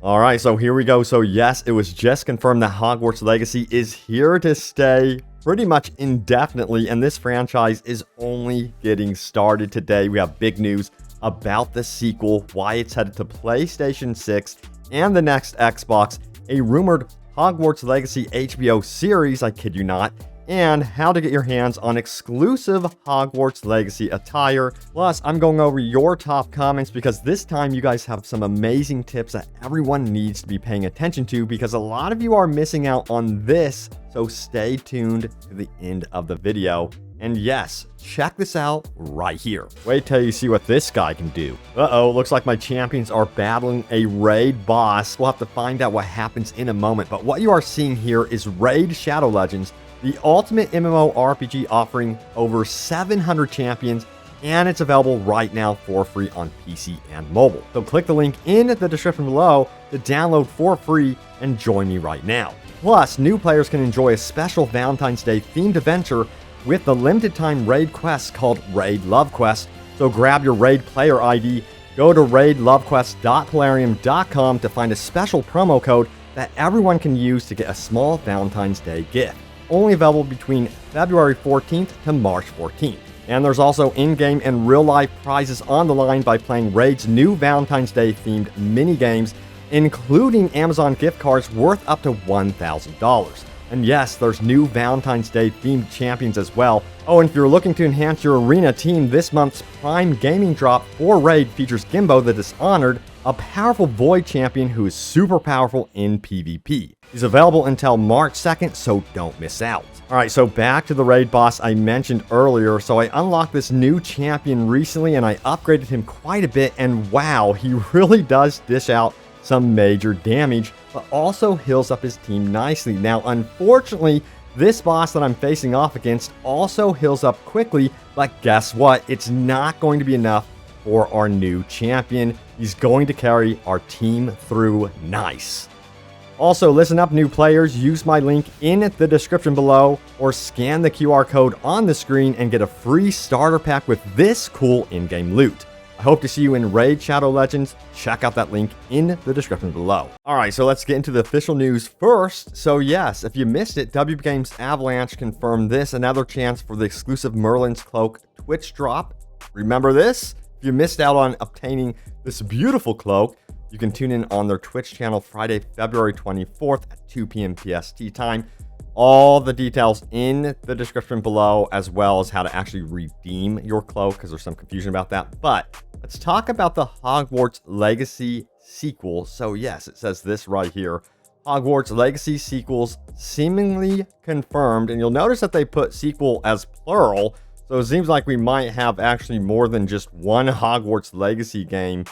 All right, so here we go. So yes, it was just confirmed that Hogwarts Legacy is here to stay pretty much indefinitely, and this franchise is only getting started today. We have big news about the sequel, why it's headed to PlayStation 6 and the next Xbox, a rumored Hogwarts Legacy HBO series, I kid you not, and how to get your hands on exclusive Hogwarts Legacy attire. Plus, I'm going over your top comments because this time you guys have some amazing tips that everyone needs to be paying attention to because a lot of you are missing out on this, so stay tuned to the end of the video. And yes, check this out right here. Wait till you see what this guy can do. Uh-oh, looks like my champions are battling a raid boss. We'll have to find out what happens in a moment, but what you are seeing here is Raid Shadow Legends, the ultimate MMORPG offering over 700 champions, and it's available right now for free on PC and mobile. So click the link in the description below to download for free and join me right now. Plus, new players can enjoy a special Valentine's Day themed adventure with the limited time raid quest called Raid Love Quest. So grab your raid player ID, go to raidlovequest.plarium.com to find a special promo code that everyone can use to get a small Valentine's Day gift. Only available between February 14th to March 14th. And there's also in-game and real-life prizes on the line by playing Raid's new Valentine's Day themed mini-games, including Amazon gift cards worth up to $1,000. And yes, there's new Valentine's Day themed champions as well. Oh, and if you're looking to enhance your arena team, this month's Prime Gaming Drop for Raid features Gimbo the Dishonored, a powerful Void champion who is super powerful in PvP. He's available until March 2nd, so don't miss out. Alright, so back to the raid boss I mentioned earlier. So I unlocked this new champion recently and I upgraded him quite a bit, and wow, he really does dish out some major damage, but also heals up his team nicely. Now, unfortunately, this boss that I'm facing off against also heals up quickly, but guess what? It's not going to be enough for our new champion. He's going to carry our team through nice. Also, listen up, new players, use my link in the description below or scan the QR code on the screen and get a free starter pack with this cool in-game loot. I hope to see you in Raid Shadow Legends. Check out that link in the description below. Alright, so let's get into the official news first. So yes, if you missed it, WB Games Avalanche confirmed this, another chance for the exclusive Merlin's Cloak Twitch drop. Remember this? If you missed out on obtaining this beautiful cloak, you can tune in on their Twitch channel Friday, February 24th at 2 p.m. PST time. All the details in the description below, as well as how to actually redeem your cloak, because there's some confusion about that. But let's talk about the Hogwarts Legacy sequel. So yes, it says this right here. Hogwarts Legacy sequels seemingly confirmed. And you'll notice that they put sequel as plural. So it seems like we might have actually more than just one Hogwarts Legacy game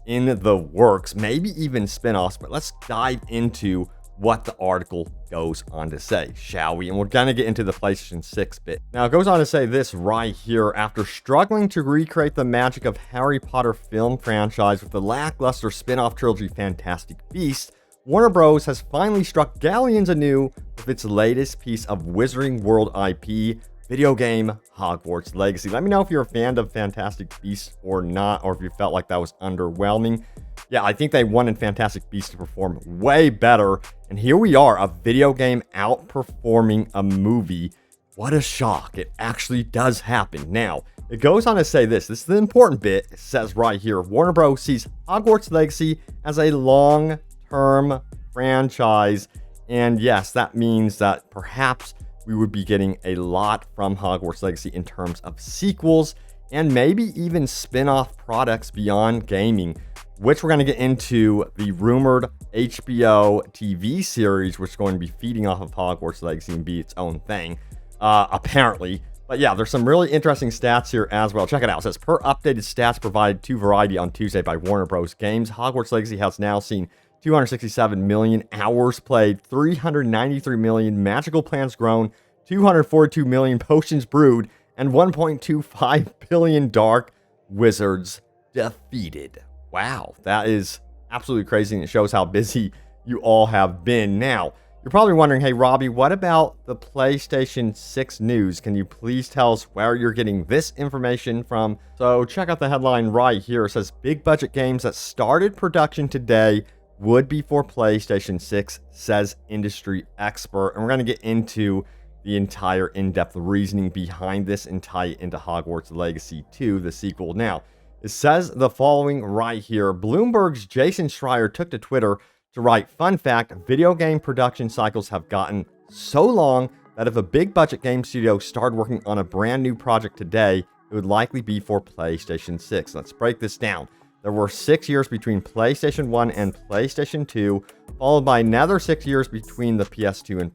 in the works, maybe even spin-offs. But let's dive into what the article goes on to say, shall we? And we're gonna get into the PlayStation 6 bit. Now, it goes on to say this right here. After struggling to recreate the magic of Harry Potter film franchise with the lackluster spin-off trilogy Fantastic Beasts, Warner Bros. Has finally struck galleons anew with its latest piece of Wizarding World IP, video game Hogwarts Legacy. Let me know if you're a fan of Fantastic Beasts or not, or if you felt like that was underwhelming. Yeah, I think they wanted Fantastic Beasts to perform way better, and here we are, a video game outperforming a movie. What a shock. It actually does happen. Now, it goes on to say this. This is the important bit. It says right here, Warner Bros. Sees Hogwarts Legacy as a long-term franchise, and yes, that means that perhaps we would be getting a lot from Hogwarts Legacy in terms of sequels and maybe even spin-off products beyond gaming, which we're going to get into the rumored HBO TV series, which is going to be feeding off of Hogwarts Legacy and be its own thing, apparently. But yeah, there's some really interesting stats here as well. Check it out. It says, per updated stats provided to Variety on Tuesday by Warner Bros. Games, Hogwarts Legacy has now seen 267 million hours played, 393 million magical plants grown, 242 million potions brewed, and 1.25 billion dark wizards defeated. Wow, that is absolutely crazy, and it shows how busy you all have been. Now, you're probably wondering, hey, Robbie, what about the PlayStation 6 news? Can you please tell us where you're getting this information from? So check out the headline right here. It says, big budget games that started production today would be for PlayStation 6, says industry expert. And we're going to get into the entire in-depth reasoning behind this and tie it into Hogwarts Legacy 2, the sequel. Now, it says the following right here. Bloomberg's Jason Schreier took to Twitter to write, fun fact, video game production cycles have gotten so long that if a big budget game studio started working on a brand new project today, it would likely be for PlayStation 6. Let's break this down. There were 6 years between PlayStation 1 and PlayStation 2, followed by another 6 years between the PS2 and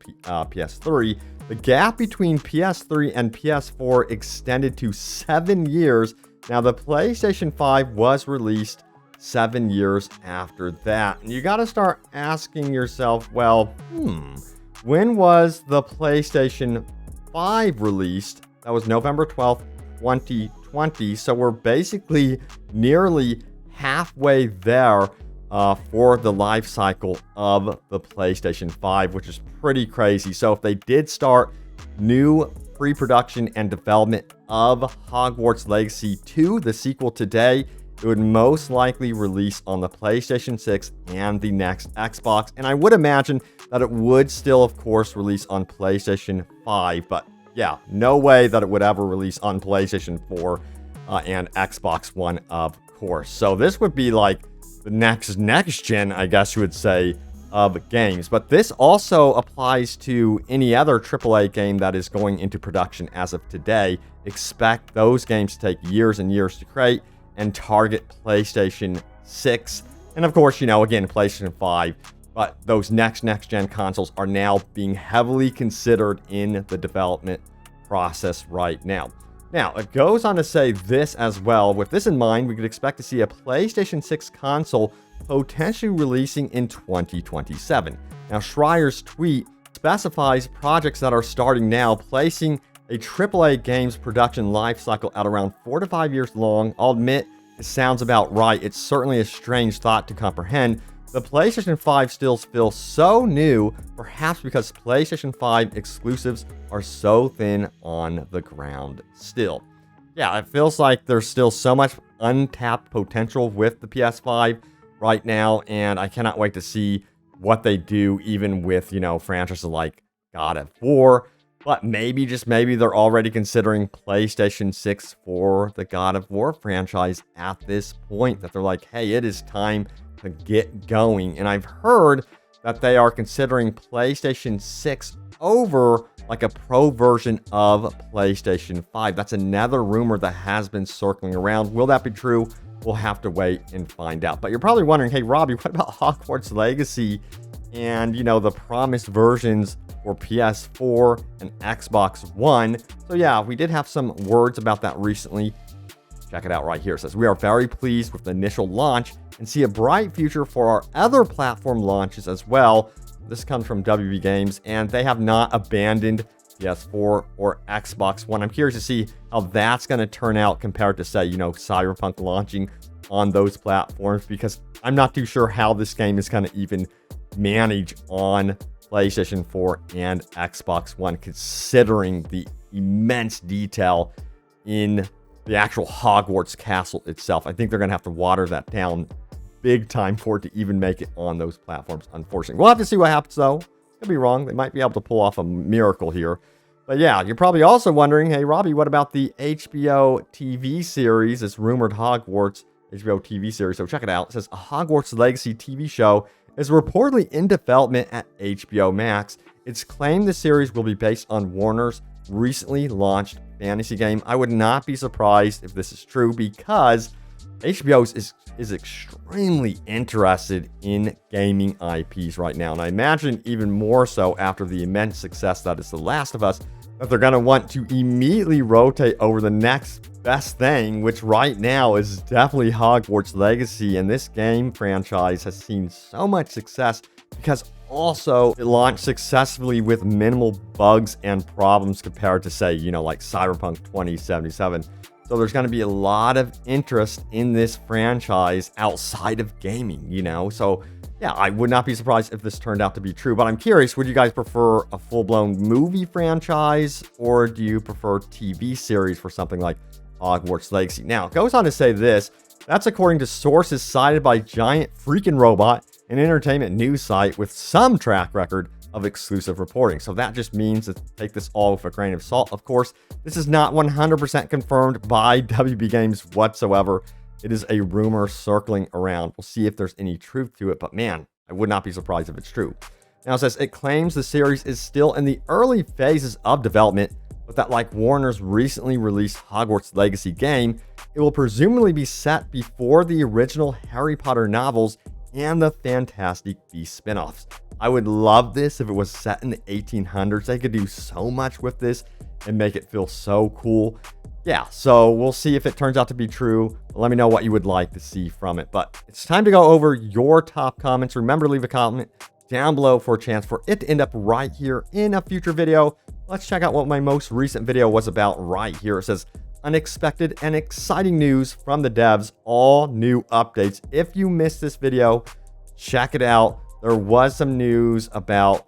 PS3. The gap between PS3 and PS4 extended to 7 years. Now, the PlayStation 5 was released 7 years after that. And you got to start asking yourself, well, when was the PlayStation 5 released? That was November 12th, 2020. So we're basically nearly halfway there for the life cycle of the PlayStation 5, which is pretty crazy. So if they did start new pre-production and development of Hogwarts Legacy 2, the sequel, today, it would most likely release on the PlayStation 6 and the next Xbox. And I would imagine that it would still, of course, release on PlayStation 5. But yeah, no way that it would ever release on PlayStation 4 and Xbox One, of course. So this would be like the next gen, I guess you would say, of games. But this also applies to any other AAA game that is going into production as of today. Expect those games to take years and years to create and target PlayStation 6. And of course, you know, again, PlayStation 5. But those next gen consoles are now being heavily considered in the development process right now. Now, it goes on to say this as well. With this in mind, we could expect to see a PlayStation 6 console potentially releasing in 2027. Now, Schreier's tweet specifies projects that are starting now, placing a AAA game's production life cycle at around 4 to 5 years long. I'll admit, it sounds about right. It's certainly a strange thought to comprehend. The PlayStation 5 still feels so new, perhaps because PlayStation 5 exclusives are so thin on the ground still. Yeah, it feels like there's still so much untapped potential with the PS5 right now, and I cannot wait to see what they do even with, you know, franchises like God of War. But maybe, just maybe, they're already considering PlayStation 6 for the God of War franchise at this point, that they're like, hey, it is time to get going. And I've heard that they are considering PlayStation 6 over like a pro version of PlayStation 5. That's another rumor that has been circling around. Will that be true? We'll have to wait and find out. But you're probably wondering, hey, Robbie, what about Hogwarts Legacy and, you know, the promised versions for PS4 and Xbox One? So yeah, we did have some words about that recently. Check it out right here. It says, we are very pleased with the initial launch and see a bright future for our other platform launches as well. This comes from WB Games, and they have not abandoned PS4 or Xbox One. I'm curious to see how that's going to turn out compared to, say, you know, Cyberpunk launching on those platforms, because I'm not too sure how this game is going to even manage on PlayStation 4 and Xbox One, considering the immense detail in the actual Hogwarts castle itself. I think they're going to have to water that down big time for it to even make it on those platforms, unfortunately. We'll have to see what happens, though. Could be wrong. They might be able to pull off a miracle here. But yeah, you're probably also wondering, hey, Robbie, what about the HBO TV series? This rumored Hogwarts HBO TV series. So check it out. It says, a Hogwarts Legacy TV show is reportedly in development at HBO Max. It's claimed the series will be based on Warner's recently launched fantasy game. I would not be surprised if this is true, because HBO is extremely interested in gaming IPs right now. And I imagine even more so after the immense success that is The Last of Us, that they're going to want to immediately rotate over the next best thing, which right now is definitely Hogwarts Legacy. And this game franchise has seen so much success because also it launched successfully with minimal bugs and problems compared to, say, you know, like Cyberpunk 2077. So there's going to be a lot of interest in this franchise outside of gaming, you know? So yeah, I would not be surprised if this turned out to be true. But I'm curious, would you guys prefer a full-blown movie franchise, or do you prefer TV series for something like Hogwarts Legacy? Now, it goes on to say this. That's according to sources cited by Giant Freaking Robot, an entertainment news site with some track record of exclusive reporting. So that just means to take this all with a grain of salt. Of course, this is not 100% confirmed by WB Games whatsoever. It is a rumor circling around. We'll see if there's any truth to it, but man, I would not be surprised if it's true. Now it says it claims the series is still in the early phases of development, but that like Warner's recently released Hogwarts Legacy game, it will presumably be set before the original Harry Potter novels and the Fantastic Beasts spin-offs. I would love this if it was set in the 1800s. They could do so much with this and make it feel so cool. Yeah, so we'll see if it turns out to be true. Let me know what you would like to see from it. But it's time to go over your top comments. Remember to leave a comment down below for a chance for it to end up right here in a future video. Let's check out what my most recent video was about right here. It says, unexpected and exciting news from the devs, all new updates. If you missed this video, check it out. There was some news about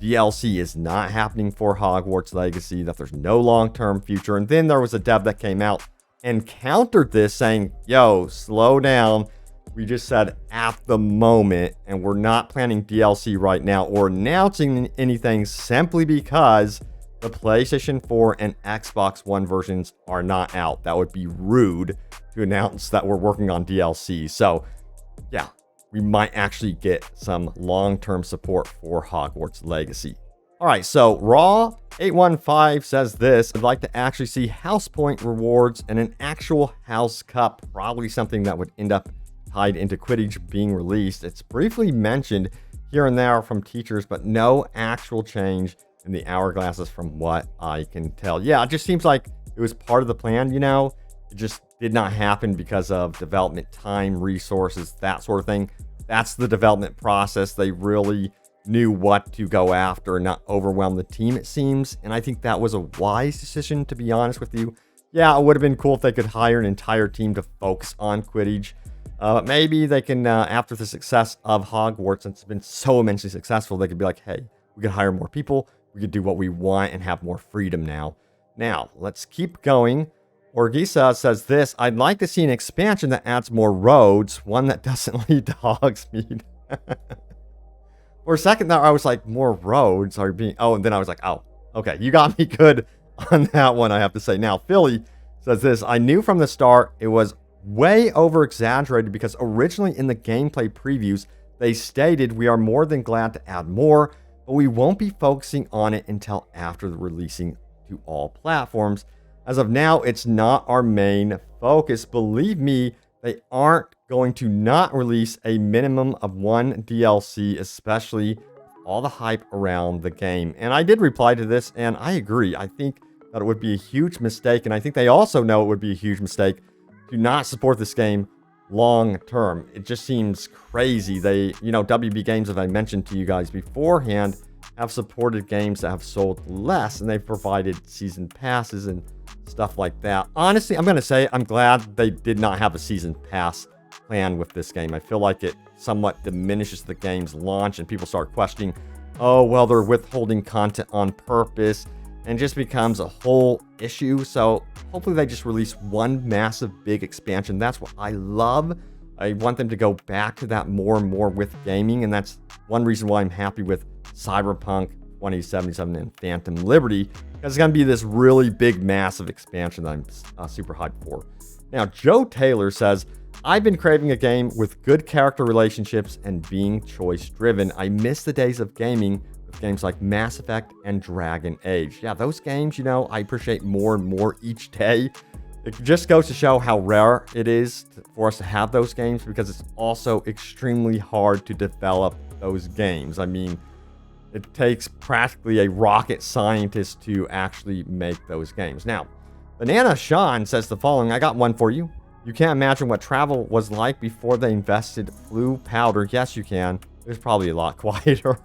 DLC is not happening for Hogwarts Legacy, that there's no long-term future. And then there was a dev that came out and countered this saying, yo, slow down. We just said at the moment, and we're not planning DLC right now or announcing anything simply because the PlayStation 4 and Xbox One versions are not out. That would be rude to announce that we're working on DLC. So yeah, we might actually get some long-term support for Hogwarts Legacy. All right, so Raw815 says this. I'd like to actually see house point rewards and an actual house cup, probably something that would end up tied into Quidditch being released. It's briefly mentioned here and there from teachers, but no actual change in the hourglasses from what I can tell. Yeah, it just seems like it was part of the plan, you know? It just did not happen because of development time, resources, that sort of thing. That's the development process. They really knew what to go after and not overwhelm the team, it seems. And I think that was a wise decision, to be honest with you. Yeah, it would have been cool if they could hire an entire team to focus on Quidditch. Maybe they can, after the success of Hogwarts, since it's been so immensely successful, they could be like, hey, we could hire more people. We could do what we want and have more freedom now. Now, let's keep going. Orgisa says this, I'd like to see an expansion that adds more roads, one that doesn't lead to Hogsmeade. For a second there, I was like, more roads are being... Oh, and then I was like, oh, okay, you got me good on that one, I have to say. Now, Philly says this, I knew from the start it was way over-exaggerated because originally in the gameplay previews, they stated we are more than glad to add more, but we won't be focusing on it until after the releasing to all platforms. As of now, it's not our main focus. Believe me, they aren't going to not release a minimum of one DLC, especially all the hype around the game. And I did reply to this, and I agree. I think that it would be a huge mistake, and I think they also know it would be a huge mistake to not support this game long term. It just seems crazy. They, you know, WB Games, as I mentioned to you guys beforehand, have supported games that have sold less, and they've provided season passes and stuff like that. Honestly, I'm going to say I'm glad they did not have a season pass plan with this game. I feel like it somewhat diminishes the game's launch, and people start questioning, oh, well, they're withholding content on purpose, and just becomes a whole issue. So hopefully they just release one massive big expansion. That's what I love. I want them to go back to that more and more with gaming, and that's one reason why I'm happy with Cyberpunk 2077 and Phantom Liberty, because it's going to be this really big, massive expansion that I'm super hyped for. Now, Joe Taylor says, I've been craving a game with good character relationships and being choice-driven. I miss the days of gaming with games like Mass Effect and Dragon Age. Yeah, those games, you know, I appreciate more and more each day. It just goes to show how rare it is for us to have those games, because it's also extremely hard to develop those games. I mean, it takes practically a rocket scientist to actually make those games. Now, Banana Sean says the following, I got one for you. You can't imagine what travel was like before they invested flu powder. Yes, you can. It was probably a lot quieter.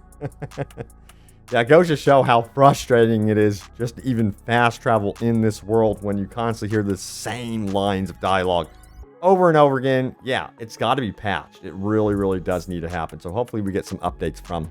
Yeah, it goes to show how frustrating it is just to even fast travel in this world when you constantly hear the same lines of dialogue over and over again. Yeah, it's got to be patched. It really, really does need to happen. So hopefully we get some updates from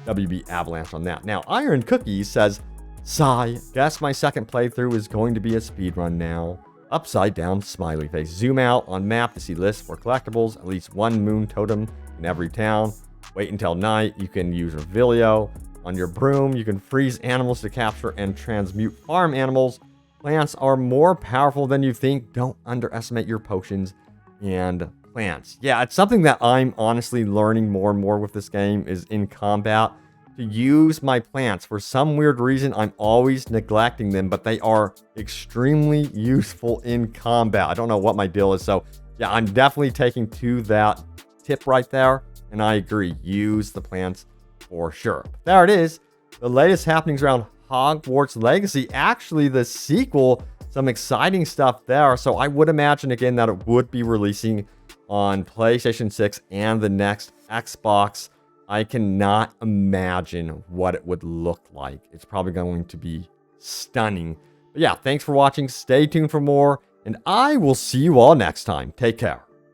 WB Avalanche on that. Now, Iron Cookies says, sigh, guess my second playthrough is going to be a speedrun now. Upside down smiley face. Zoom out on map to see lists for collectibles. At least one moon totem in every town. wait until night. You can use Revelio. On your broom, you can freeze animals to capture and transmute farm animals. Plants are more powerful than you think. Don't underestimate your potions and plants. Yeah, it's something that I'm honestly learning more and more with this game is in combat to use my plants. For some weird reason, I'm always neglecting them, but they are extremely useful in combat. I don't know what my deal is. So yeah, I'm definitely taking to that tip right there. And I agree, use the plants for sure. There it is. The latest happenings around Hogwarts Legacy. Actually, the sequel, some exciting stuff there. So I would imagine again that it would be releasing on PlayStation 6 and the next Xbox. I cannot imagine what it would look like. It's probably going to be stunning. But yeah, thanks for watching. Stay tuned for more, and I will see you all next time. Take care.